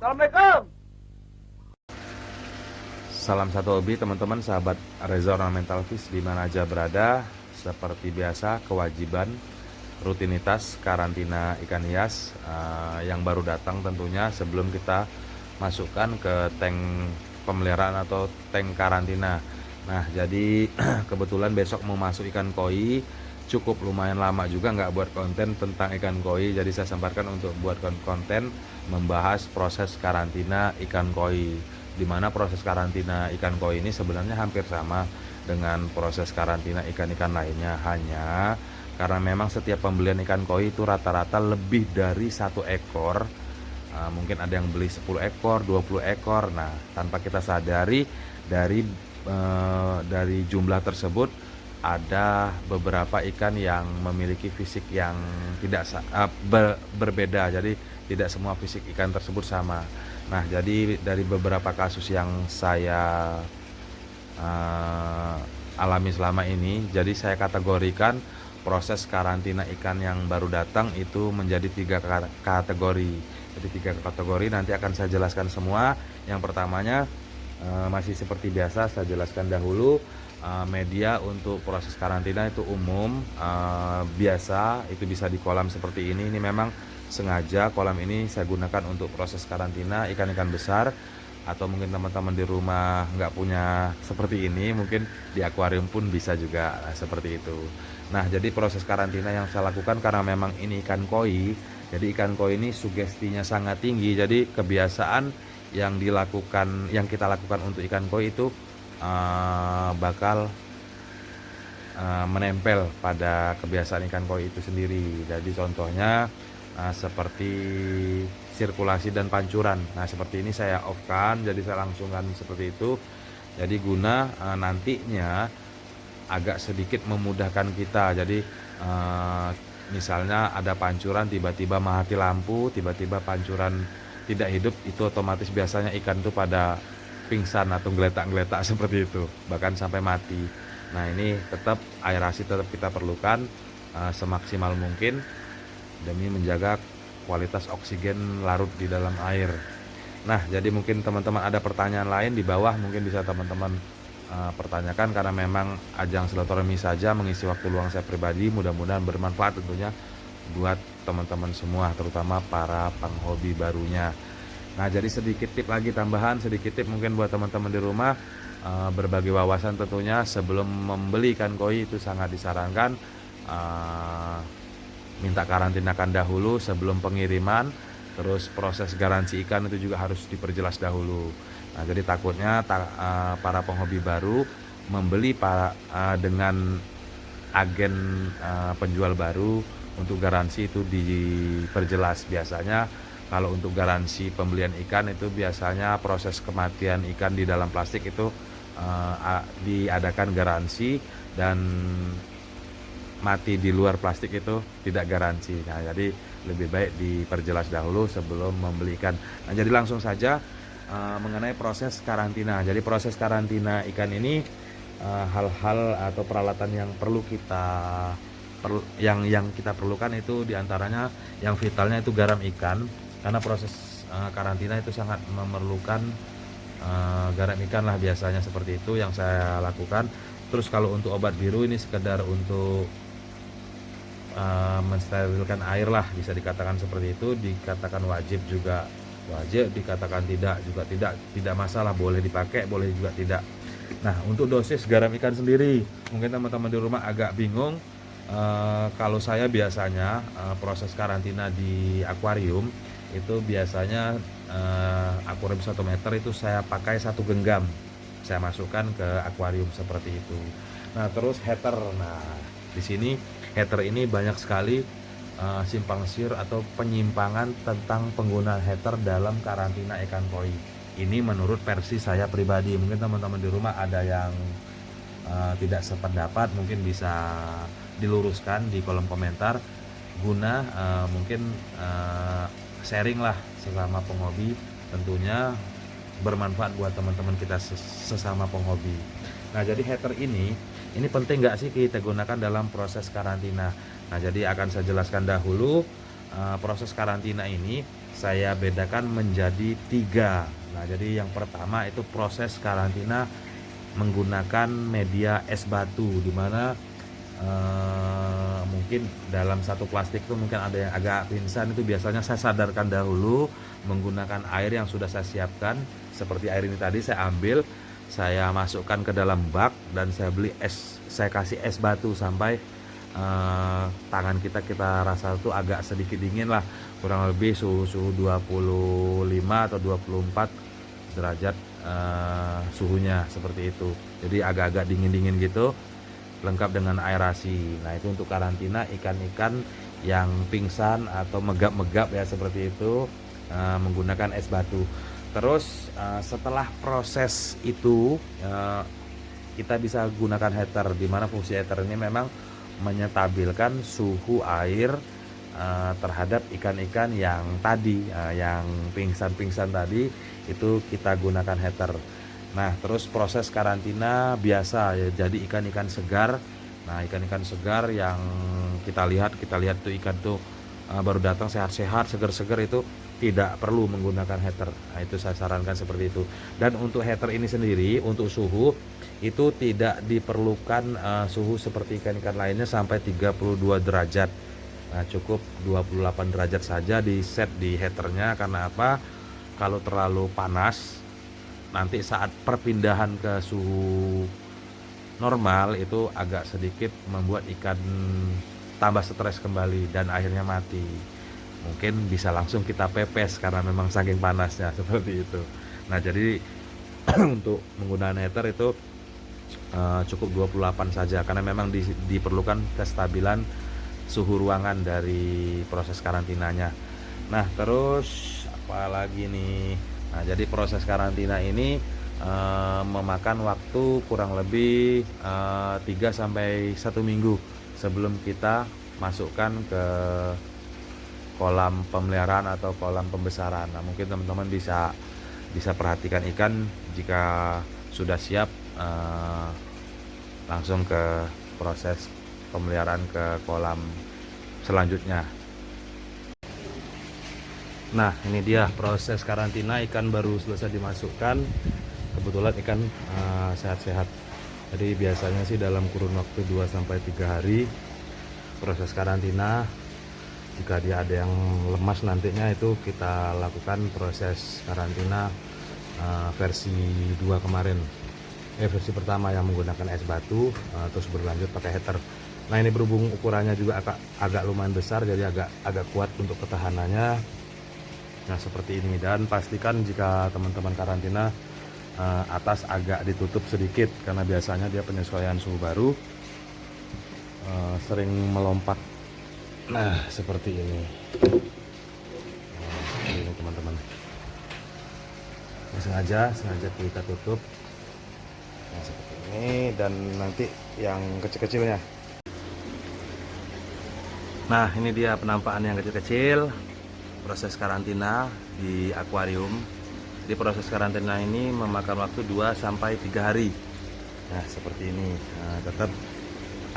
Assalamualaikum. Salam satu hobi teman-teman sahabat Reza Ornamental Fish di mana aja berada. Seperti biasa kewajiban rutinitas karantina ikan hias yang baru datang tentunya sebelum kita masukkan ke tank pemeliharaan atau tank karantina. Nah jadi kebetulan besok mau masuk ikan koi, cukup lumayan lama juga nggak buat konten tentang ikan koi, jadi saya sempatkan untuk buat konten membahas proses karantina ikan koi, dimana proses karantina ikan koi ini sebenarnya hampir sama dengan proses karantina ikan-ikan lainnya, hanya karena memang setiap pembelian ikan koi itu rata-rata lebih dari 1 ekor. Mungkin ada yang beli 10 ekor, 20 ekor. Nah, tanpa kita sadari dari jumlah tersebut ada beberapa ikan yang memiliki fisik yang tidak berbeda. Jadi tidak semua fisik ikan tersebut sama. Nah, jadi dari beberapa kasus yang saya alami selama ini, jadi saya kategorikan proses karantina ikan yang baru datang itu menjadi 3 kategori. Jadi 3 kategori nanti akan saya jelaskan semua. Yang pertamanya masih seperti biasa saya jelaskan dahulu, media untuk proses karantina itu umum, biasa, itu bisa di kolam seperti ini. Ini memang sengaja kolam ini saya gunakan untuk proses karantina ikan-ikan besar, atau mungkin teman-teman di rumah nggak punya seperti ini, mungkin di akuarium pun bisa juga seperti itu. Nah jadi proses karantina yang saya lakukan karena memang ini ikan koi, jadi ikan koi ini sugestinya sangat tinggi, jadi kebiasaan yang kita lakukan untuk ikan koi itu bakal menempel pada kebiasaan ikan koi itu sendiri. Jadi contohnya seperti sirkulasi dan pancuran. Nah seperti ini saya off kan, jadi saya langsungkan seperti itu. Jadi guna nantinya agak sedikit memudahkan kita. Jadi misalnya ada pancuran tiba-tiba mati lampu, tiba-tiba pancuran tidak hidup, itu otomatis biasanya ikan itu pada pingsan atau geletak-geletak seperti itu, bahkan sampai mati. Nah ini tetap aerasi tetap kita perlukan semaksimal mungkin demi menjaga kualitas oksigen larut di dalam air. Nah jadi mungkin teman-teman ada pertanyaan lain di bawah, mungkin bisa teman-teman pertanyakan, karena memang ajang silaturahmi saja, mengisi waktu luang saya pribadi. Mudah-mudahan bermanfaat tentunya buat teman-teman semua, terutama para penghobi barunya. Nah jadi sedikit tip lagi tambahan, sedikit tip mungkin buat teman-teman di rumah, berbagi wawasan tentunya. Sebelum membeli ikan koi itu sangat disarankan minta karantinakan dahulu sebelum pengiriman. Terus proses garansi ikan itu juga harus diperjelas dahulu. Nah jadi takutnya para penghobi baru membeli dengan agen penjual baru, untuk garansi itu diperjelas. Biasanya kalau untuk garansi pembelian ikan itu biasanya proses kematian ikan di dalam plastik itu diadakan garansi, dan mati di luar plastik itu tidak garansi. Nah jadi lebih baik diperjelas dahulu sebelum membeli ikan. Nah jadi langsung saja mengenai proses karantina. Jadi proses karantina ikan ini hal-hal atau peralatan yang perlu yang kita perlukan itu diantaranya yang vitalnya itu garam ikan, karena proses karantina itu sangat memerlukan garam ikan lah, biasanya seperti itu yang saya lakukan. Terus kalau untuk obat biru ini sekedar untuk mensterilkan air lah, bisa dikatakan seperti itu. Dikatakan wajib juga wajib, dikatakan tidak juga tidak masalah, boleh dipakai boleh juga tidak. Nah untuk dosis garam ikan sendiri mungkin teman-teman di rumah agak bingung. Kalau saya biasanya proses karantina di akuarium itu biasanya akuarium 1 meter itu saya pakai 1 genggam, saya masukkan ke akuarium seperti itu. Nah terus heater, nah di sini heater ini banyak sekali simpang siur atau penyimpangan tentang penggunaan heater dalam karantina ikan koi. Ini menurut versi saya pribadi, mungkin teman-teman di rumah ada yang tidak sependapat, mungkin bisa diluruskan di kolom komentar, guna mungkin sharing lah sesama penghobi, tentunya bermanfaat buat teman-teman kita sesama penghobi. Nah jadi heater ini penting nggak sih kita gunakan dalam proses karantina? Nah jadi akan saya jelaskan dahulu proses karantina ini saya bedakan menjadi 3. Nah, jadi yang pertama itu proses karantina menggunakan media es batu, di mana mungkin dalam satu plastik itu mungkin ada yang agak pingsan. Itu biasanya saya sadarkan dahulu menggunakan air yang sudah saya siapkan. Seperti air ini tadi saya ambil, saya masukkan ke dalam bak, dan saya beli es, saya kasih es batu sampai tangan kita rasa tuh agak sedikit dingin lah, kurang lebih suhu 25 atau 24 derajat suhunya, seperti itu. Jadi agak-agak dingin-dingin gitu, lengkap dengan aerasi. Nah, itu untuk karantina ikan-ikan yang pingsan atau megap-megap ya, seperti itu, menggunakan es batu. Terus setelah proses itu kita bisa gunakan heater, di mana fungsi heater ini memang menyetabilkan suhu air terhadap ikan-ikan yang tadi, yang pingsan-pingsan tadi, itu kita gunakan heater. Nah, terus proses karantina biasa ya, jadi ikan-ikan segar. Nah, ikan-ikan segar yang kita lihat tuh ikan tuh baru datang sehat-sehat, segar-segar, itu tidak perlu menggunakan heater. Nah, itu saya sarankan seperti itu. Dan untuk heater ini sendiri, untuk suhu itu tidak diperlukan suhu seperti ikan-ikan lainnya sampai 32 derajat. Nah, cukup 28 derajat saja di set di heaternya. Karena apa? Kalau terlalu panas, nanti saat perpindahan ke suhu normal itu agak sedikit membuat ikan tambah stres kembali dan akhirnya mati. Mungkin bisa langsung kita pepes karena memang saking panasnya, seperti itu. Nah, jadi untuk menggunakan heater itu cukup 28 saja, karena memang diperlukan kestabilan suhu ruangan dari proses karantinanya. Nah, terus apa lagi nih? Nah, jadi proses karantina ini memakan waktu kurang lebih 3 sampai 1 minggu sebelum kita masukkan ke kolam pemeliharaan atau kolam pembesaran. Nah, mungkin teman-teman bisa perhatikan ikan, jika sudah siap langsung ke proses pemeliharaan ke kolam selanjutnya. Nah, ini dia proses karantina ikan baru selesai dimasukkan. Kebetulan ikan sehat-sehat. Jadi biasanya sih dalam kurun waktu 2 sampai 3 hari proses karantina. Jika dia ada yang lemas nantinya, itu kita lakukan proses karantina versi 2 kemarin. Versi pertama yang menggunakan es batu, terus berlanjut pakai heater. Nah, ini berhubung ukurannya juga agak lumayan besar, jadi agak kuat untuk ketahanannya. Nah, seperti ini. Dan pastikan jika teman-teman karantina, atas agak ditutup sedikit, karena biasanya dia penyesuaian suhu baru sering melompat. Nah, seperti ini. Nah, ini teman-teman. Nah, sengaja kita tutup. Nah, seperti ini. Dan nanti yang kecil-kecilnya. Nah, ini dia penampakan yang kecil-kecil. Proses karantina di akuarium. Di proses karantina ini memakan waktu 2 sampai 3 hari. Nah, seperti ini. Nah, tetap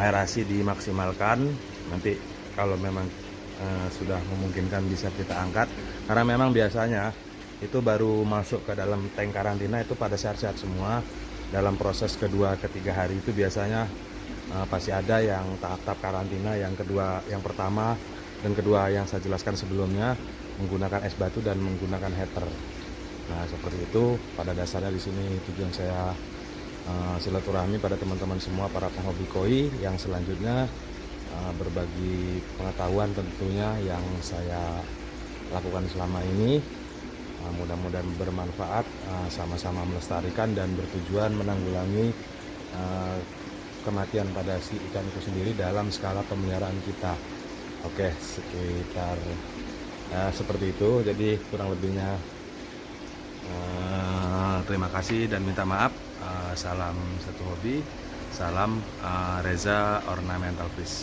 aerasi dimaksimalkan. Nanti kalau memang sudah memungkinkan bisa kita angkat, karena memang biasanya itu baru masuk ke dalam tank karantina itu pada sehat-sehat semua. Dalam proses kedua ketiga hari itu biasanya pasti ada yang tahap-tahap karantina, yang kedua, yang pertama dan kedua yang saya jelaskan sebelumnya, menggunakan es batu dan menggunakan heater. Nah, seperti itu pada dasarnya. Di sini tujuan saya silaturahmi pada teman-teman semua para penghobi koi, yang selanjutnya berbagi pengetahuan tentunya yang saya lakukan selama ini. Mudah-mudahan bermanfaat, sama-sama melestarikan dan bertujuan menanggulangi kematian pada si ikan itu sendiri dalam skala pemeliharaan kita. Oke, sekitar seperti itu. Jadi kurang lebihnya terima kasih dan minta maaf. Salam satu hobi, salam Reza Ornamental Fish.